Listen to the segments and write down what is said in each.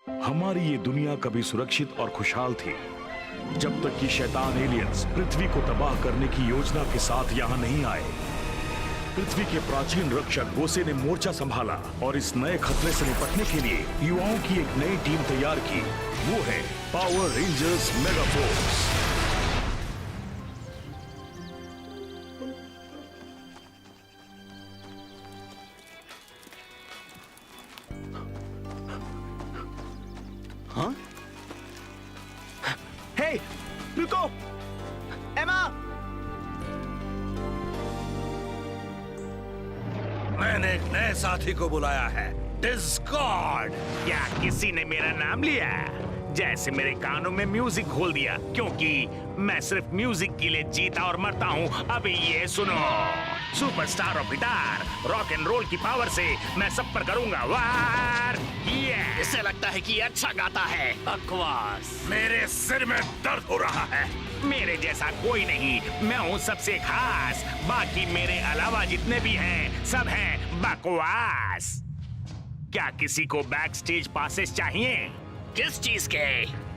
हमारी ये दुनिया कभी सुरक्षित और खुशहाल थी जब तक कि शैतान एलियंस पृथ्वी को तबाह करने की योजना के साथ यहाँ नहीं आए। पृथ्वी के प्राचीन रक्षक गोसे ने मोर्चा संभाला और इस नए खतरे से निपटने के लिए युवाओं की एक नई टीम तैयार की। वो है पावर रेंजर्स मेगा फोर्स। हाँ? हे, रुको! एमा! मैंने एक नए साथी को बुलाया है, डिस्कॉर्ड। क्या किसी ने मेरा नाम लिया? जैसे मेरे कानों में म्यूजिक घोल दिया, क्योंकि मैं सिर्फ म्यूजिक के लिए जीता और मरता हूँ। अभी ये सुनो, superstar of guitar, rock and roll की पावर से मैं सब पर करूंगा वार। इसे लगता है कि अच्छा गाता है। बकवास। मेरे सिर में दर्द हो रहा है। मेरे जैसा कोई नहीं, मैं हूँ सबसे खास। बाकी मेरे अलावा जितने भी हैं, सब हैं बकवास। क्या किसी को बैक स्टेज पासेस चाहिए? किस चीज के?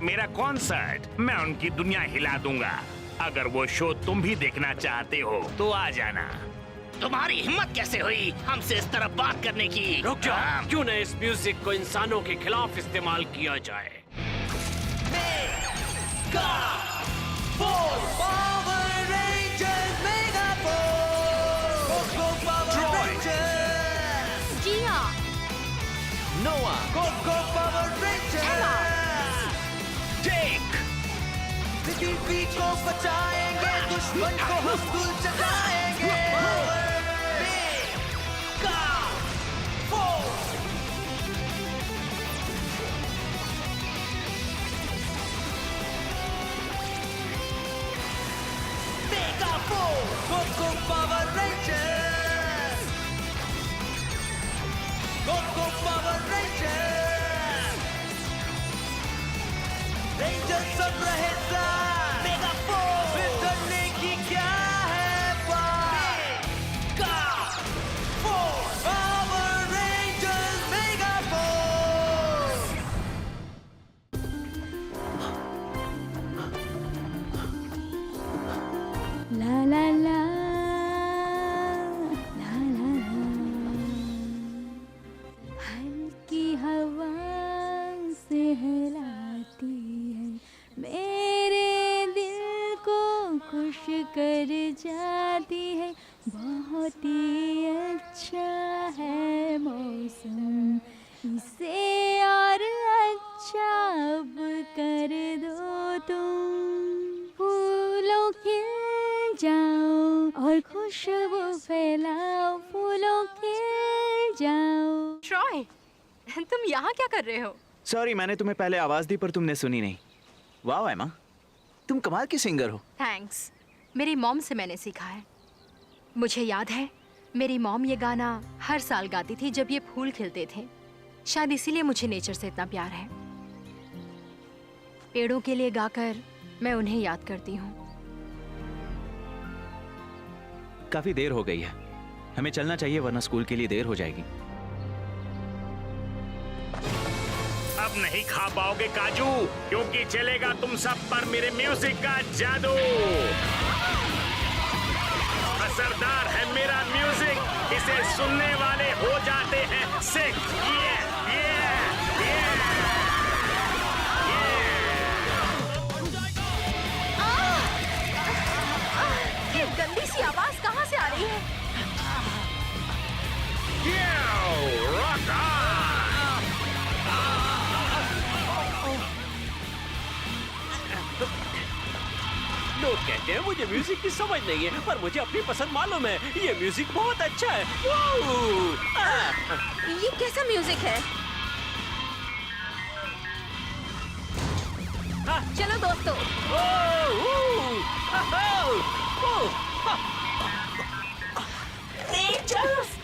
मेरा कॉन्सर्ट, मैं उनकी दुनिया हिला दूंगा। अगर वो शो तुम भी देखना चाहते हो तो आ जाना। तुम्हारी हिम्मत कैसे हुई हमसे इस तरह बात करने की? रुक जाओ, क्यों न इस म्यूजिक को इंसानों के खिलाफ इस्तेमाल किया जाए। जिया, नोआ! पृथ्वी को बचाएंगे, दुश्मन को हम भूल जगाएंगे। Go Power Rangers! Go Power Rangers! Rangers सब रहेगा। Mega Force! फिर डरने की क्या है बात? Mega Force! Power Rangers Mega Force! ला ला ला ला ला ला। हल्की हवा सहलाती है, मेरे दिल को खुश कर जाती है। बहुत ही अच्छा है मौसम, इसे और अच्छा अब कर दो तुम। फूलों खिल जाओ और खुशबू फैलाओ, फूलों खिल जाओ। ट्रॉय, तुम यहाँ क्या कर रहे हो? सॉरी, मैंने तुम्हें पहले आवाज दी पर तुमने सुनी नहीं। वाह एमा, तुम कमाल की सिंगर हो। थैंक्स, मेरी मॉम से मैंने सीखा है। मुझे याद है मेरी मॉम ये गाना हर साल गाती थी जब ये फूल खिलते थे। शायद इसीलिए मुझे नेचर से इतना प्यार है। पेड़ों के लिए गाकर मैं उन्हें याद करती हूँ। काफी देर हो गई है, हमें चलना चाहिए वरना स्कूल के लिए देर हो जाएगी। अब नहीं खा पाओगे काजू, क्योंकि चलेगा तुम सब पर मेरे म्यूजिक का जादू। असरदार है मेरा म्यूजिक, इसे सुनने वाले हो जाते हैं सिक। ये गंदी सी आवाज कहाँ से आ रही है? Rock on! लोग कहते हैं मुझे म्यूजिक की समझ नहीं है, पर मुझे अपनी पसंद मालूम है। ये म्यूजिक बहुत अच्छा है। ये कैसा म्यूजिक है? चलो दोस्तों।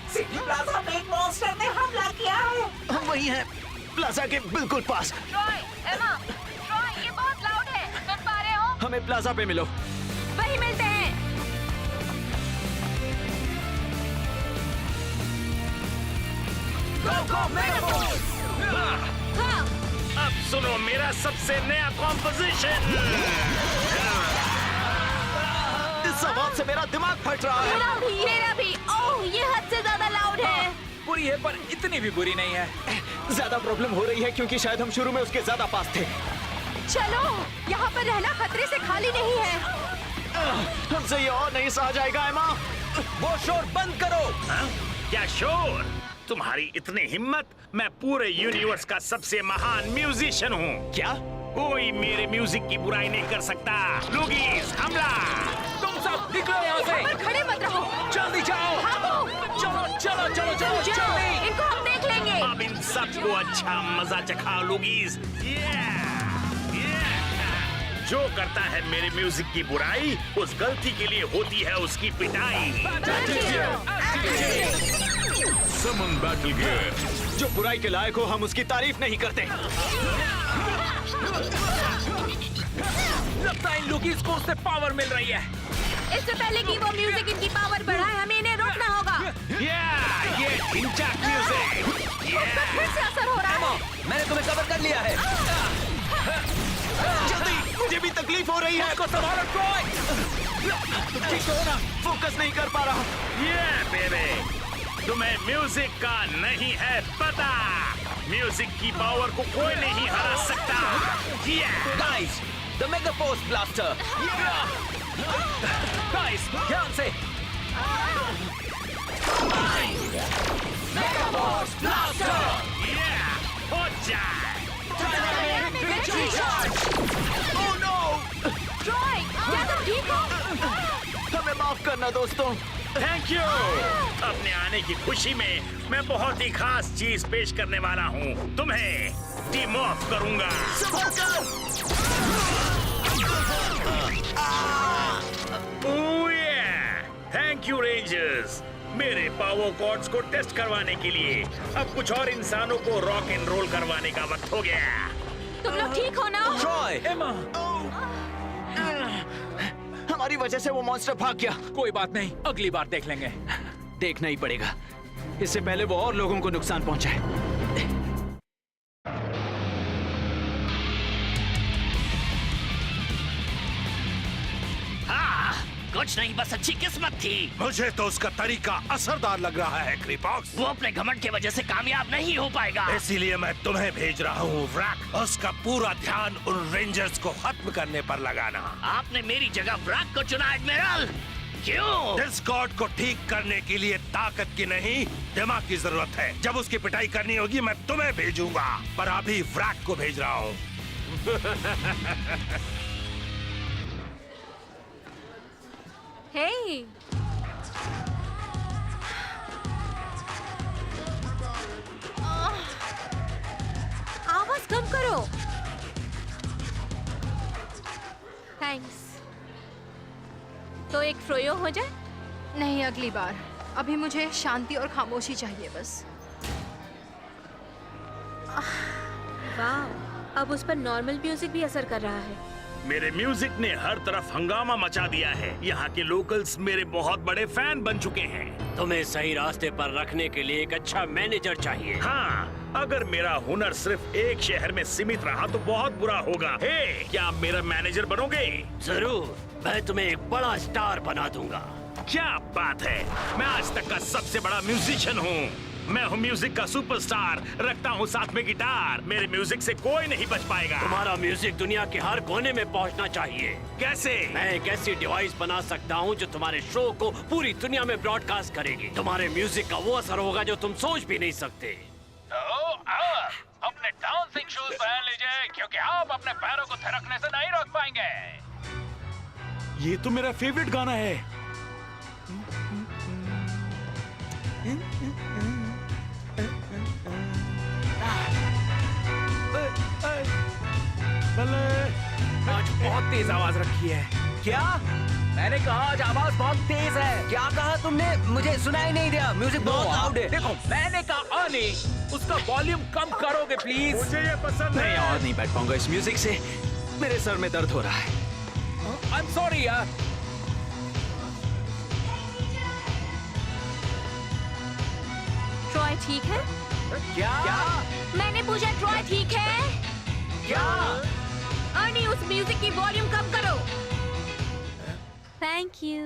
सिटी प्लाजा में एक मॉन्स्टर ने हमला किया है। हम वही हैं, प्लाजा के बिल्कुल पास। ट्रॉय, एमा, ट्रॉय, ये बहुत लाउड है। सुन पा रहे हो? हमें प्लाजा पे मिलो। वहीं मिलते हैं। Go Mega Force! हाँ, सुनो मेरा सबसे नया कॉम्पोजिशन। इस आवाज से मेरा दिमाग फट रहा है। मेरा भी। ओह, ये हद से ज्यादा लाउड है। बुरी है पर इतनी भी बुरी नहीं है। ज्यादा प्रॉब्लम हो रही है क्योंकि शायद हम शुरू में उसके ज्यादा पास थे। चलो, यहाँ पर रहना खतरे से खाली नहीं है। हमसे ये और नहीं सहा जाएगा एमा। वो शोर बंद करो। क्या शोर? तुम्हारी इतनी हिम्मत? मैं पूरे यूनिवर्स का सबसे महान म्यूजिशियन हूँ। क्या? कोई मेरे म्यूजिक की बुराई नहीं कर सकता। लुगीज, हमला! तुम सब निकलो यहाँ से। पर खड़े मत रहो। जल्दी जाओ। चलो चलो चलो चलो जल्दी। इनको हम देख लेंगे। अब इन सबको अच्छा मजा चखाओ लुगीज। जो करता है मेरे म्यूजिक की बुराई, उस गलती के लिए होती है उसकी पिटाई। समन बैटल गियर। जो बुराई के लायक हो हम उसकी तारीफ नहीं करते। लगता है इन लुकीज को उससे पावर मिल रही है। इससे पहले कि वो म्यूजिक इनकी पावर बढ़ाए, हमें इन्हें रोकना होगा। ये ढिंचैक म्यूजिक। फिर से असर हो रहा है। मैंने तुम्हें कवर कर लिया है। जल्दी, मुझे भी तकलीफ हो रही है। को संभालो ट्रॉय। ठीक तो हो ना? फोकस नहीं कर पा रहा। ये बेबे, तुम्हें म्यूजिक का नहीं है पता। म्यूजिक की पावर को कोई नहीं हरा सकता। Guys, the mega force blaster. Guys, ध्यान से। Mega force blaster. हो जाए। Oh no! ट्रॉय, क्या तुम ठीक हो? हमें माफ करना दोस्तों। Thank you. अपने आने की खुशी में मैं बहुत ही खास चीज पेश करने वाला हूँ। तुम्हें टीम ऑफ करूंगा। थैंक यू रेंजर्स, मेरे पावर कॉर्ड्स को टेस्ट करवाने के लिए। अब कुछ और इंसानों को रॉक एंड रोल करवाने का वक्त हो गया। तुम लोग ठीक हो ना? ट्रॉय, एमा। हमारी वजह से वो मॉन्स्टर भाग गया। कोई बात नहीं, अगली बार देख लेंगे। देखना ही पड़ेगा, इससे पहले वो और लोगों को नुकसान पहुंचाए। कुछ नहीं, बस अच्छी किस्मत थी। मुझे तो उसका तरीका असरदार लग रहा है क्रीपॉक्स। वो अपने घमंड की वजह से कामयाब नहीं हो पाएगा। इसीलिए मैं तुम्हें भेज रहा हूँ व्रैक। उसका पूरा ध्यान उन रेंजर्स को खत्म करने पर लगाना। आपने मेरी जगह व्रैक को चुना एडमिरल। क्यों? डिस्कॉर्ड को ठीक करने के लिए ताकत की नहीं, दिमाग की जरूरत है। जब उसकी पिटाई करनी होगी मैं तुम्हें भेजूंगा, पर अभी व्रैक को भेज रहा हूँ। हे, आवाज कम करो। थैंक्स। तो एक फ्रोयो हो जाए? नहीं, अगली बार। अभी मुझे शांति और खामोशी चाहिए बस। वाह, अब उस पर नॉर्मल म्यूजिक भी असर कर रहा है। मेरे म्यूजिक ने हर तरफ हंगामा मचा दिया है। यहाँ के लोकल्स मेरे बहुत बड़े फैन बन चुके हैं। तुम्हें सही रास्ते पर रखने के लिए एक अच्छा मैनेजर चाहिए। हाँ, अगर मेरा हुनर सिर्फ एक शहर में सीमित रहा तो बहुत बुरा होगा। हे, क्या आप मेरा मैनेजर बनोगे? जरूर, मैं तुम्हें एक बड़ा स्टार बना दूंगा। क्या बात है, मैं आज तक का सबसे बड़ा म्यूजिशियन हूँ। मैं हूँ म्यूजिक का सुपरस्टार, रखता हूँ साथ में गिटार। मेरे म्यूजिक से कोई नहीं बच पाएगा। तुम्हारा म्यूजिक दुनिया के हर कोने में पहुंचना चाहिए। कैसे? मैं एक ऐसी डिवाइस बना सकता हूँ जो तुम्हारे शो को पूरी दुनिया में ब्रॉडकास्ट करेगी। तुम्हारे म्यूजिक का वो असर होगा जो तुम सोच भी नहीं सकते। अपने डांसिंग शूज पहन लीजिए, क्योंकि आप अपने पैरों को थिरकने से नहीं रोक पाएंगे। ये तो मेरा फेवरेट गाना है। आज बहुत तेज आवाज रखी है। क्या? मैंने कहा आज आवाज बहुत तेज है। क्या कहा तुमने? मुझे सुनाई नहीं दिया। म्यूजिक बहुत लाउड है। देखो, मैंने कहा नहीं, उसका वॉल्यूम कम करोगे प्लीज। मुझे ये पसंद मैं है। और नहीं बैठ पाऊंगा इस म्यूजिक से। मेरे सर में दर्द हो रहा है। आई एम सॉरी यार। ट्रॉय ठीक है? क्या? मैंने पूछा ट्रॉय ठीक है? क्या? अर्नी, उस म्यूजिक की वॉल्यूम कम करो। Thank you.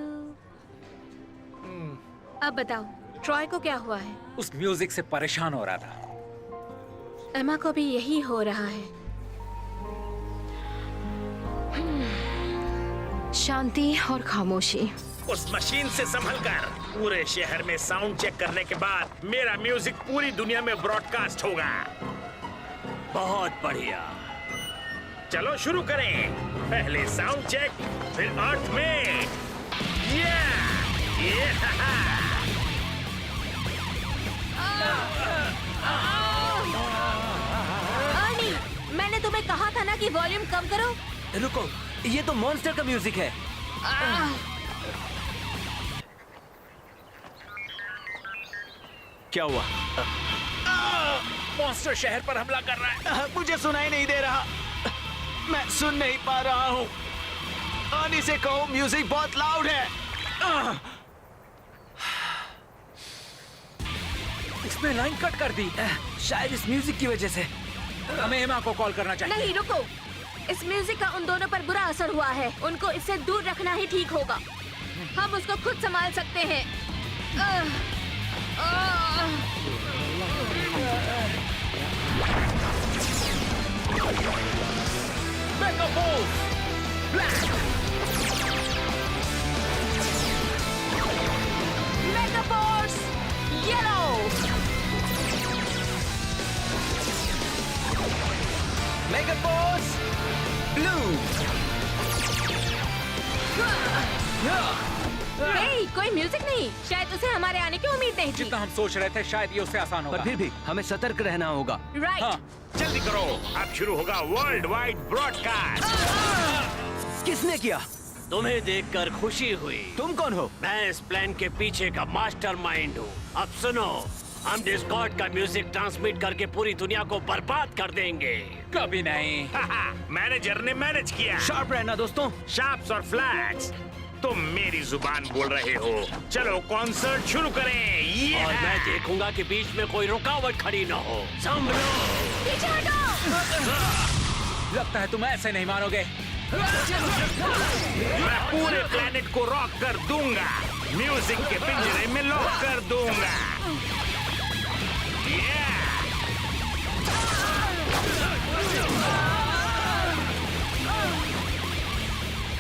अब बताओ, ट्रॉय को क्या हुआ है? उस म्यूजिक से परेशान हो रहा था। एमा को भी यही हो रहा है। शांति और खामोशी। उस मशीन से संभल कर। पूरे शहर में साउंड चेक करने के बाद मेरा म्यूजिक पूरी दुनिया में ब्रॉडकास्ट होगा। बहुत बढ़िया। चलो शुरू करें। पहले साउंड चेक, फिर अर्थ में। अर्नी, मैंने तुम्हें कहा था ना कि वॉल्यूम कम करो। रुको, ये तो मॉन्स्टर का म्यूजिक है। क्या हुआ? मॉन्स्टर शहर पर हमला कर रहा है। मुझे सुनाई नहीं दे रहा। मैं सुन नहीं पा रहा हूँ। अर्नी से कहो म्यूजिक बहुत लाउड है। इसने लाइन कट कर दी। शायद इस म्यूजिक की वजह से। हमें एमा को कॉल करना चाहिए। नहीं, रुको। इस म्यूजिक का उन दोनों पर बुरा असर हुआ है। उनको इससे दूर रखना ही ठीक होगा। हम उसको खुद संभाल सकते हैं। मेगाफोर्स येलो। मेगाफोर्स ब्लू। हे, कोई म्यूजिक नहीं। शायद उसे हमारे आने की उम्मीद नहीं थी। जितना हम सोच रहे थे शायद ये उससे आसान होगा। पर फिर भी हमें सतर्क रहना होगा। राइट। हाँ। जल्दी करो, अब शुरू होगा वर्ल्ड वाइड ब्रॉडकास्ट। किसने किया? तुम्हें देखकर खुशी हुई। तुम कौन हो? मैं इस प्लान के पीछे का मास्टरमाइंड हूँ। अब सुनो, हम डिस्कॉर्ड का म्यूजिक ट्रांसमिट करके पूरी दुनिया को बर्बाद कर देंगे। कभी नहीं। मैनेजर ने मैनेज किया। शार्प रहना दोस्तों। शार्प्स और फ्लैट्स, तुम मेरी जुबान बोल रहे हो। चलो कॉन्सर्ट शुरू करें। और मैं देखूंगा कि बीच में कोई रुकावट खड़ी न हो। संभलो। पीछे हटो। लगता है तुम ऐसे नहीं मानोगे। मैं पूरे प्लेनेट को रॉक कर दूंगा। म्यूजिक के पिंजरे में लॉक कर दूंगा।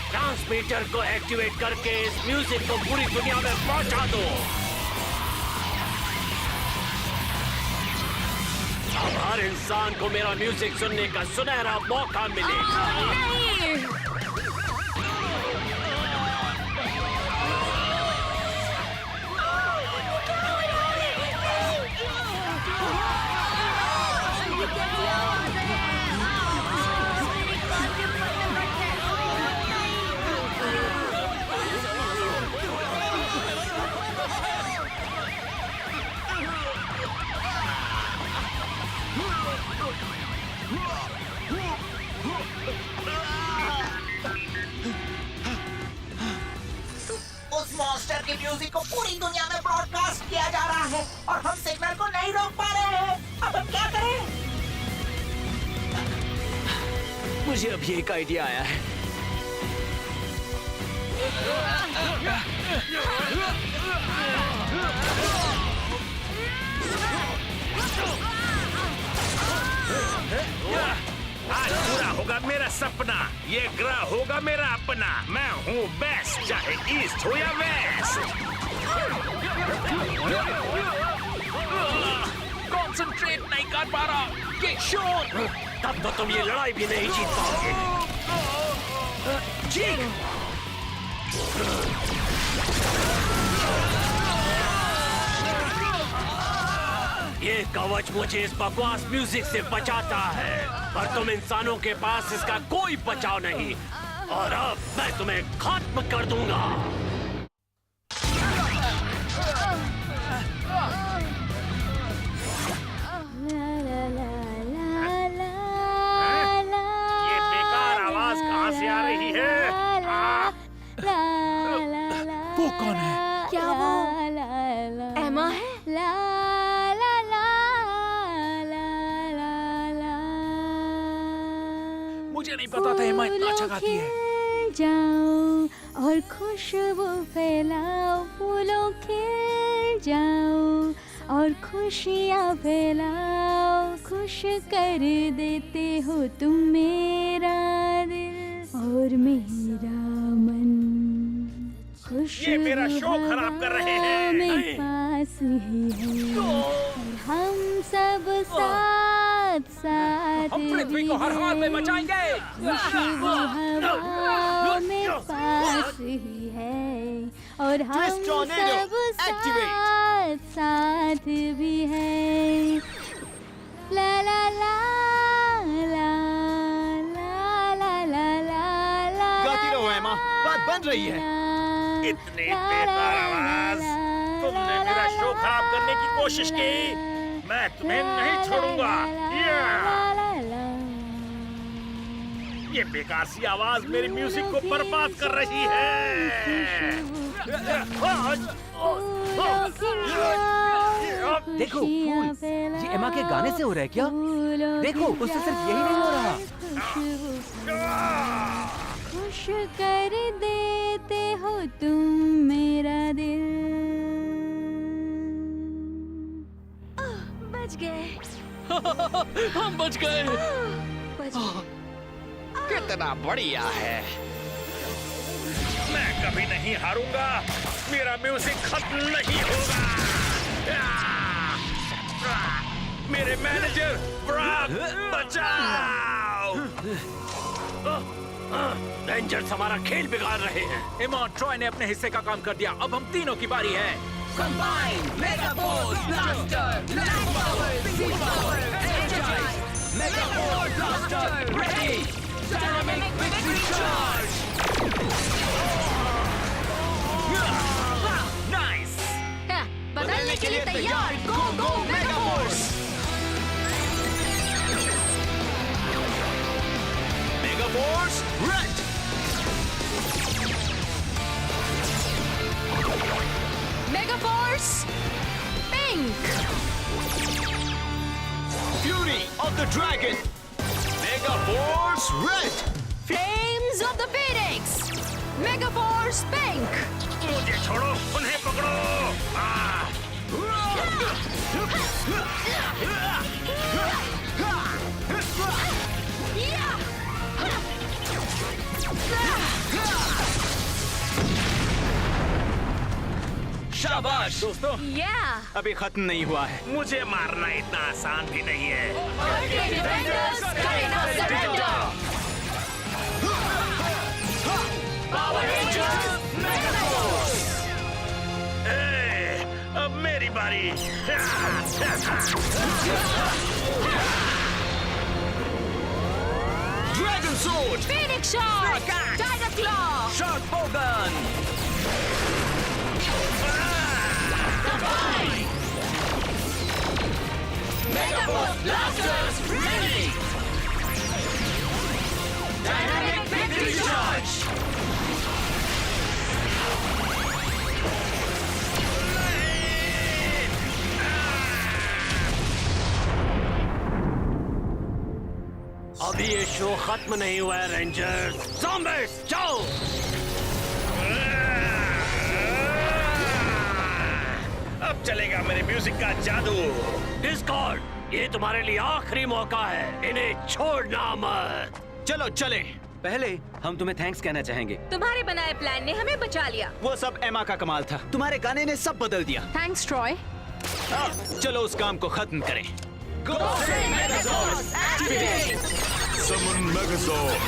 ट्रांसमीटर को एक्टिवेट करके इस म्यूजिक को पूरी दुनिया में पहुंचा दो। अब हर इंसान को मेरा म्यूजिक सुनने का सुनहरा मौका मिलेगा। नहीं। उस मॉन्स्टर के म्यूजिक को पूरी दुनिया में ब्रॉडकास्ट किया जा रहा है और हम सिग्नल को नहीं रोक पा रहे हैं। अब हम क्या करें? मुझे अभी एक आइडिया आया है। आज पूरा होगा मेरा सपना। ये ग्रह होगा मेरा अपना। मैं हूँ बेस्ट, चाहे ईस्ट हो या वेस्ट। कंसंट्रेट नहीं कर पा रहा। ये शोर। तब तो तुम ये लड़ाई भी नहीं जीत पाओगे। ठीक। ये कवच मुझे इस बकवास म्यूजिक से बचाता है, पर तुम इंसानों के पास इसका कोई बचाव नहीं। और अब मैं तुम्हें खत्म कर दूंगा। ये बेकार आवाज कहाँ से आ रही है? वो कौन है? क्या वो एमा है? मुझे नहीं पता था एमा इतना अच्छा गाती है। जाओ और खुशबू फैलाओ, फूलों खिल जाओ और खुशियाँ फैलाओ, खुश कर देते हो तुम मेरा दिल और मेरा मन। खुश ये मेरा शो खराब कर रहे हैं। मेरे पास ही है और हम सब साथ साथ हम पृथ्वी को हर हाल में बचाएंगे। खुशबू हवा में पास ही है और हम सब साथ साथ भी है। ला ला ला ला ला ला ला ला ला। गाती रहो एमा, बात बन रही है। इतनी बेकार आवाज, तुमने मेरा शो खराब करने की कोशिश की, मैं तुम्हें नहीं छोड़ूंगा। ये बेकार सी आवाज मेरी म्यूजिक को बर्बाद कर रही है। देखो फूल, ये एमा के गाने से हो रहा है क्या? देखो उससे सिर्फ यही नहीं हो रहा। खुश कर देते हो तुम मेरा दिल। बच गए। हम बच गए। बच गए। कितना बढ़िया है। मैं कभी नहीं हारूंगा, मेरा म्यूजिक खत्म नहीं होगा। मेरे मैनेजर ब्रॉक, बचाओ। रेंजर्स हमारा खेल बिगाड़ रहे हैं। एमा और ट्रॉय ने अपने हिस्से का काम कर दिया, अब हम तीनों की बारी है। Combine mega force blaster, land power, sea power, energise, mega force blaster ready, dynamic victory charge. Nice. बदलने के लिए तैयार, go go mega force. Mega force red, mega force pink, fury of the dragon, mega force red, flames of the phoenix, mega force pink. मुझे छोड़ो, उन्हें पकड़ो। शाबाश दोस्तों, अभी खत्म नहीं हुआ है। मुझे मारना इतना आसान भी नहीं है। अब मेरी बारी। Dragon sword, Phoenix Shot, Tiger Claw, short बोगन, Mega Force Blasters ready, Dynamic Victory Charge. अभी ये शो खत्म नहीं हुआ है रेंजर्स। ज़ॉम्बीज़ जाओ। अब चलेगा मेरे म्यूजिक का जादू। डिस्कॉर्ड, ये तुम्हारे लिए आखिरी मौका है, इन्हें छोड़ना मत। चलो चले। पहले हम तुम्हें थैंक्स कहना चाहेंगे। तुम्हारे बनाए प्लान ने हमें बचा लिया। वो सब एमा का कमाल था, तुम्हारे गाने ने सब बदल दिया। Thanks Troy. चलो उस काम को खत्म करें। Summon Megazords.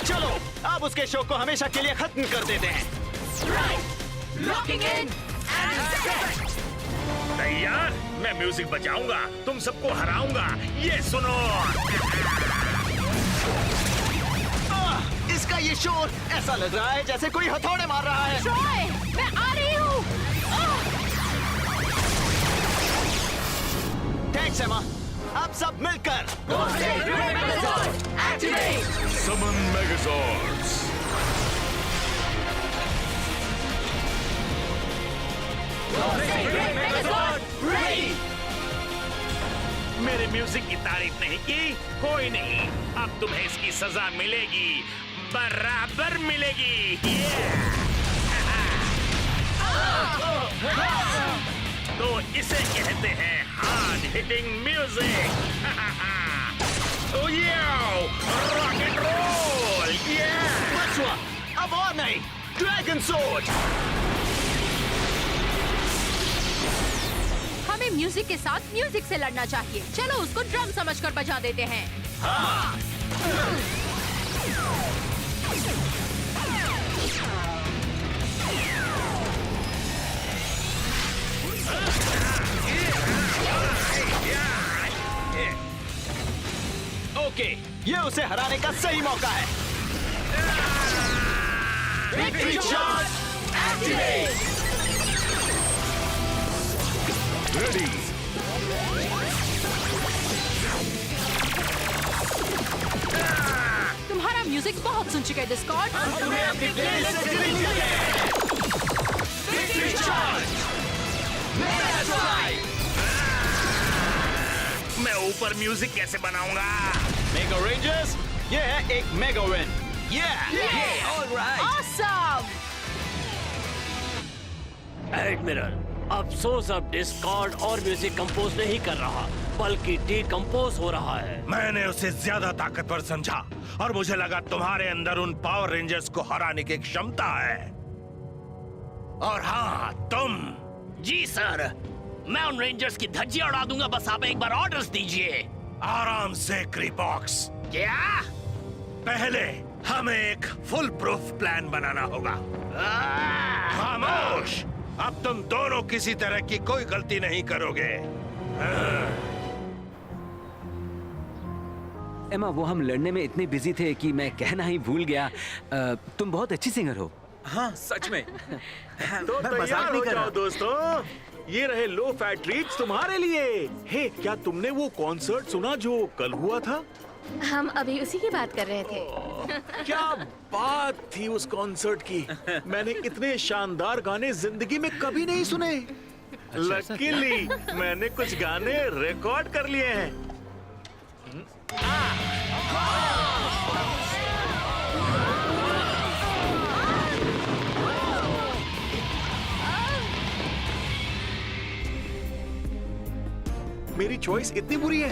चलो अब उसके शो को हमेशा के लिए खत्म कर देते हैं। Locking in and set. तैयार? मैं म्यूजिक बजाऊंगा, तुम सबको हराऊंगा। ये सुनो। इसका ये शोर ऐसा लग रहा है जैसे कोई हथौड़े मार रहा है। ट्रॉय, मैं आ रही हूँ। थैंक्स एमा। अब सब मिलकर समन मेगाजॉर्ड्स। मेरे म्यूजिक की तारीफ नहीं की, कोई नहीं। अब तुम्हें इसकी सजा मिलेगी, बराबर मिलेगी। तो इसे कहते हैं hard hitting music. Rock and roll. अब और नहीं, ड्रैगन सोर्ड। हमें म्यूजिक के साथ म्यूजिक से लड़ना चाहिए। चलो उसको ड्रम समझकर बजा देते हैं। ओके, ये उसे हराने का सही मौका है। Victory charge activate! रेडी। तुम्हारा म्यूजिक बहुत सुन चुके हैं डिस्कॉर्ड। तुम्हें अपनी प्लेलिस्ट से डिलीट करें। Victory charge! Mega drive! मैं ऊपर म्यूजिक कैसे बनाऊंगा? मेगा रेंजर्स, ये है एक mega win. Alright. Awesome! Admiral, अफसोस अब डिस्कॉर्ड और म्यूजिक कंपोज नहीं कर रहा, बल्कि डीकंपोज हो रहा है। मैंने उसे ज्यादा ताकतवर समझा और मुझे लगा तुम्हारे अंदर उन पावर रेंजर्स को हराने की क्षमता है। और हाँ, तुम। जी सर, मैं उन रेंजर्स की धज्जियां उड़ा दूंगा, बस आप एक बार ऑर्डर्स दीजिए। आराम से क्रीपॉक्स। क्या? पहले हमें एक फुल प्रूफ प्लान बनाना होगा। खामोश! अब तुम दोनों किसी तरह की कोई गलती नहीं करोगे। एमा, वो हम लड़ने में इतने बिजी थे कि मैं कहना ही भूल गया। तुम बहुत अच्छी सिंगर हो। हाँ, सच में। तो मैं मजाक नहीं कर रहा। दोस्तों, ये रहे लो फैट ट्रीट्स तुम्हारे लिए। हे, क्या तुमने वो कॉन्सर्ट सुना जो कल हुआ था? हम अभी उसी की बात कर रहे थे। क्या बात थी उस कॉन्सर्ट की। मैंने इतने शानदार गाने जिंदगी में कभी नहीं सुने। लकीली मैंने कुछ गाने रिकॉर्ड कर लिए हैं। मेरी चॉइस इतनी बुरी है?